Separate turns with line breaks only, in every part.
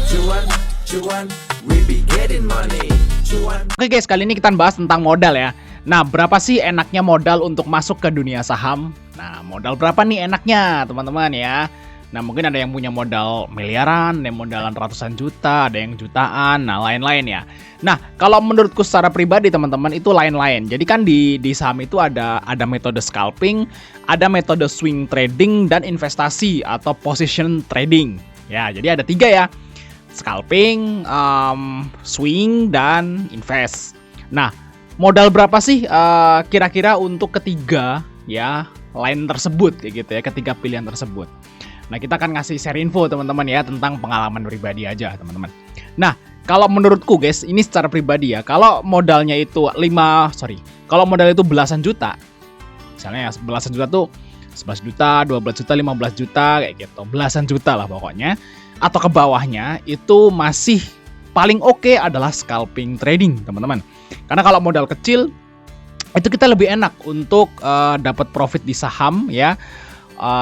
Cuan, cuan, we be getting money. Cuan.
Oke guys, kali ini kita bahas tentang modal ya. Nah, berapa sih enaknya modal untuk masuk ke dunia saham? Nah, modal berapa nih enaknya teman-teman ya? Nah, mungkin ada yang punya modal miliaran, ada yang modalan ratusan juta, ada yang jutaan, nah lain-lain ya. Nah, kalau menurutku secara pribadi teman-teman itu lain-lain. Jadi kan di saham itu ada metode scalping, ada metode swing trading, dan investasi atau position trading. Ya, jadi ada 3 ya. Scalping, swing, dan invest. Nah, modal berapa sih kira-kira untuk ketiga ya line tersebut kayak gitu ya, ketiga pilihan tersebut. Nah, kita akan ngasih share info teman-teman ya tentang pengalaman pribadi aja teman-teman. Nah, kalau menurutku guys, ini secara pribadi ya, kalau modalnya itu kalau modal itu belasan juta, misalnya ya, belasan juta tuh 11 juta, 12 juta, 15 juta kayak gitu, belasan juta lah pokoknya, atau ke bawahnya itu masih paling oke adalah scalping trading teman-teman. Karena kalau modal kecil itu kita lebih enak untuk dapat profit di saham ya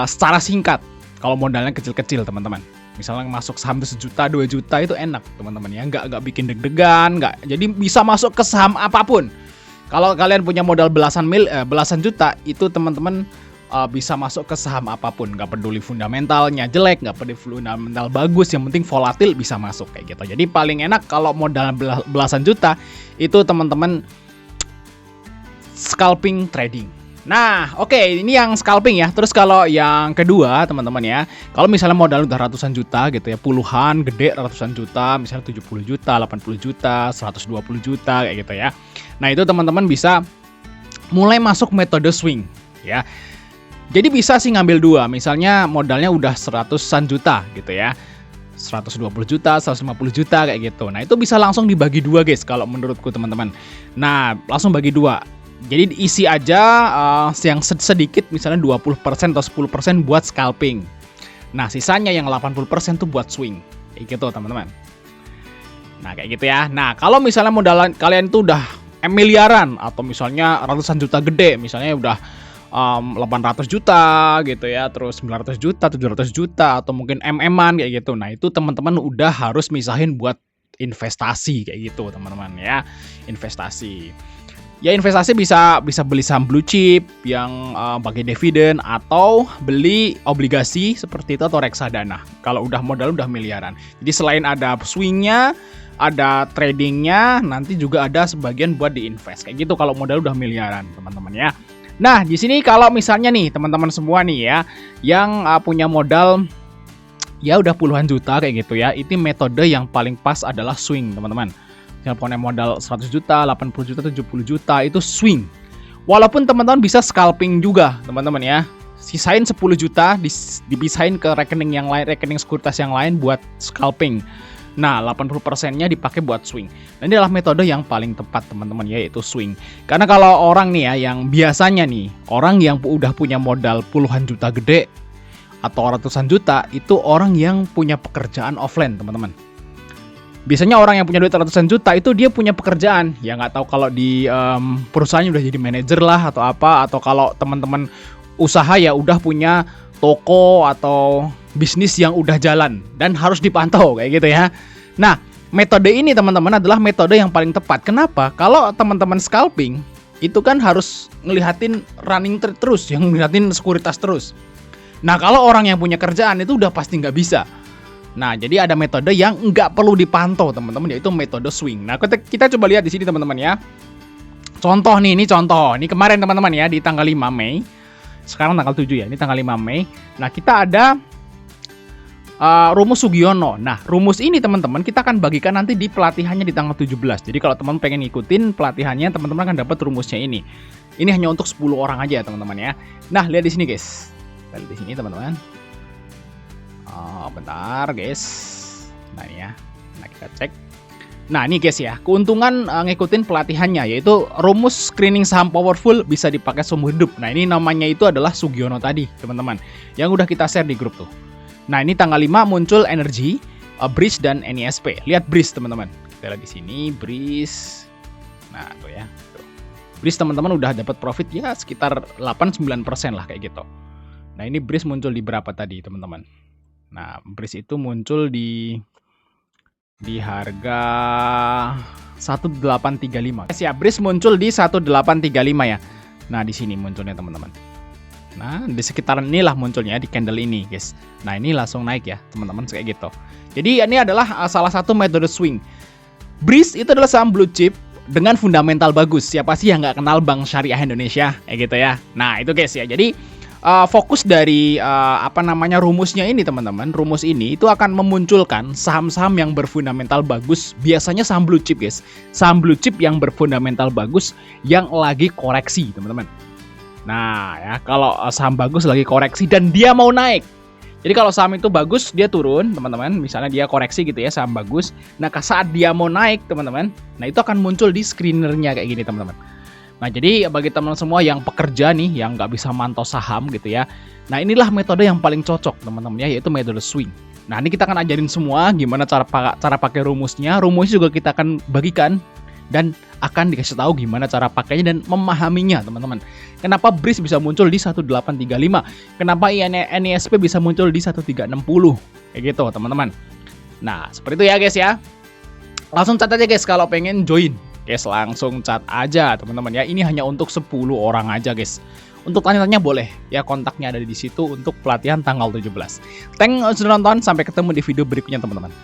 secara singkat. Kalau modalnya kecil-kecil teman-teman, misalnya masuk saham itu 1 juta, 2 juta itu enak teman-teman ya, nggak bikin deg-degan, jadi bisa masuk ke saham apapun. Kalau kalian punya modal belasan juta, itu teman-teman bisa masuk ke saham apapun, nggak peduli fundamentalnya jelek, nggak peduli fundamental bagus, yang penting volatil bisa masuk kayak gitu. Jadi paling enak kalau modal belasan juta itu teman-teman scalping trading. Nah, oke, ini yang scalping ya. Terus kalau yang kedua, teman-teman ya, kalau misalnya modal udah ratusan juta gitu ya, puluhan, gede ratusan juta, misalnya 70 juta, 80 juta, 120 juta kayak gitu ya. Nah, itu teman-teman bisa mulai masuk metode swing ya. Jadi bisa sih ngambil 2, misalnya modalnya udah 100-an juta gitu ya. 120 juta, 150 juta kayak gitu. Nah, itu bisa langsung dibagi 2 guys kalau menurutku teman-teman. Nah, langsung bagi 2. Jadi isi aja yang sedikit, misalnya 20% atau 10% buat scalping. Nah, sisanya yang 80% tuh buat swing. Kayak gitu, teman-teman. Nah, kayak gitu ya. Nah, kalau misalnya modal kalian tuh udah miliaran atau misalnya ratusan juta gede, misalnya udah 800 juta gitu ya, terus 900 juta, 700 juta atau mungkin MM-an kayak gitu. Nah, itu teman-teman udah harus misahin buat investasi kayak gitu, teman-teman ya. Investasi. Ya, investasi bisa beli saham blue chip yang bagi dividen atau beli obligasi seperti itu atau reksadana. Kalau udah modal udah miliaran. Jadi selain ada swingnya, ada tradingnya, nanti juga ada sebagian buat diinvest. Kayak gitu kalau modal udah miliaran, teman-teman ya. Nah, di sini kalau misalnya nih teman-teman semua nih ya yang punya modal ya udah puluhan juta kayak gitu ya, itu metode yang paling pas adalah swing, teman-teman. Yang punya modal 100 juta, 80 juta, 70 juta itu swing. Walaupun teman-teman bisa scalping juga, teman-teman ya. Sisain 10 juta dipisahin ke rekening yang lain, rekening sekuritas yang lain buat scalping. Nah, 80%-nya dipakai buat swing. Dan ini adalah metode yang paling tepat, teman-teman, yaitu swing. Karena kalau orang nih ya yang biasanya nih, orang yang udah punya modal puluhan juta gede atau ratusan juta, itu orang yang punya pekerjaan offline, teman-teman. Biasanya orang yang punya duit ratusan juta itu dia punya pekerjaan. Ya nggak tahu kalau di perusahaannya udah jadi manajer lah atau apa. Atau kalau teman-teman usaha ya udah punya toko atau bisnis yang udah jalan. Dan harus dipantau kayak gitu ya. Nah, metode ini teman-teman adalah metode yang paling tepat. Kenapa? Kalau teman-teman scalping itu kan harus ngelihatin running trade terus. Yang ngelihatin sekuritas terus. Nah, kalau orang yang punya kerjaan itu udah pasti nggak bisa. Nah, jadi ada metode yang nggak perlu dipantau, teman-teman, yaitu metode swing. Nah, kita coba lihat di sini, teman-teman ya. Contoh nih, ini contoh. Ini kemarin, teman-teman ya, di tanggal 5 Mei. Sekarang tanggal 7 ya, ini tanggal 5 Mei. Nah, kita ada rumus Sugiono. Nah, rumus ini, teman-teman, kita akan bagikan nanti di pelatihannya di tanggal 17. Jadi, kalau teman pengen ngikutin pelatihannya, teman-teman akan dapat rumusnya ini. Ini hanya untuk 10 orang aja, teman-teman ya. Nah, lihat di sini, guys. Lihat di sini, teman-teman. Bentar guys. Nah ini ya. Nah kita cek. Nah ini guys ya, keuntungan ngikutin pelatihannya yaitu rumus screening saham powerful bisa dipakai seumur hidup. Nah ini namanya itu adalah Sugiono tadi, teman-teman, yang udah kita share di grup tuh. Nah ini tanggal 5 muncul Energy, Breeze dan NISP. Lihat Breeze, teman-teman. Kita lihat di sini Breeze. Nah tuh ya. Tuh. Breeze, teman-teman, udah dapat profit ya sekitar 8-9% lah kayak gitu. Nah ini Breeze muncul di berapa tadi, teman-teman? Nah, Breeze itu muncul di di harga 1835. Guys ya, Breeze muncul di 1835 ya. Nah, di sini munculnya teman-teman. Nah, di sekitaran inilah munculnya di candle ini, guys. Nah, ini langsung naik ya, teman-teman, kayak gitu. Jadi, ini adalah salah satu metode swing. Breeze itu adalah saham blue chip dengan fundamental bagus. Siapa sih yang nggak kenal Bank Syariah Indonesia, kayak gitu ya. Nah, itu guys ya. Jadi, fokus dari rumusnya ini teman-teman, rumus ini itu akan memunculkan saham-saham yang berfundamental bagus, biasanya saham blue chip guys, saham blue chip yang berfundamental bagus yang lagi koreksi teman-teman. Nah ya, kalau saham bagus lagi koreksi dan dia mau naik, jadi kalau saham itu bagus dia turun teman-teman, misalnya dia koreksi gitu ya, saham bagus, nah saat dia mau naik teman-teman, nah itu akan muncul di screenernya kayak gini teman-teman. Nah, jadi bagi teman semua yang pekerja nih, yang nggak bisa mantau saham gitu ya. Nah, inilah metode yang paling cocok teman-teman ya, yaitu metode swing. Nah, ini kita akan ajarin semua gimana cara pakai rumusnya. Rumusnya juga kita akan bagikan dan akan dikasih tahu gimana cara pakainya dan memahaminya teman-teman. Kenapa Breeze bisa muncul di 1835? Kenapa NISP bisa muncul di 1360? Kayak gitu teman-teman. Nah, seperti itu ya guys ya. Langsung cat aja guys kalau pengen join. Guys, langsung chat aja teman-teman ya. Ini hanya untuk 10 orang aja guys. Untuk tanya-tanya boleh ya, kontaknya ada di situ untuk pelatihan tanggal 17. Thanks sudah nonton, sampai ketemu di video berikutnya teman-teman.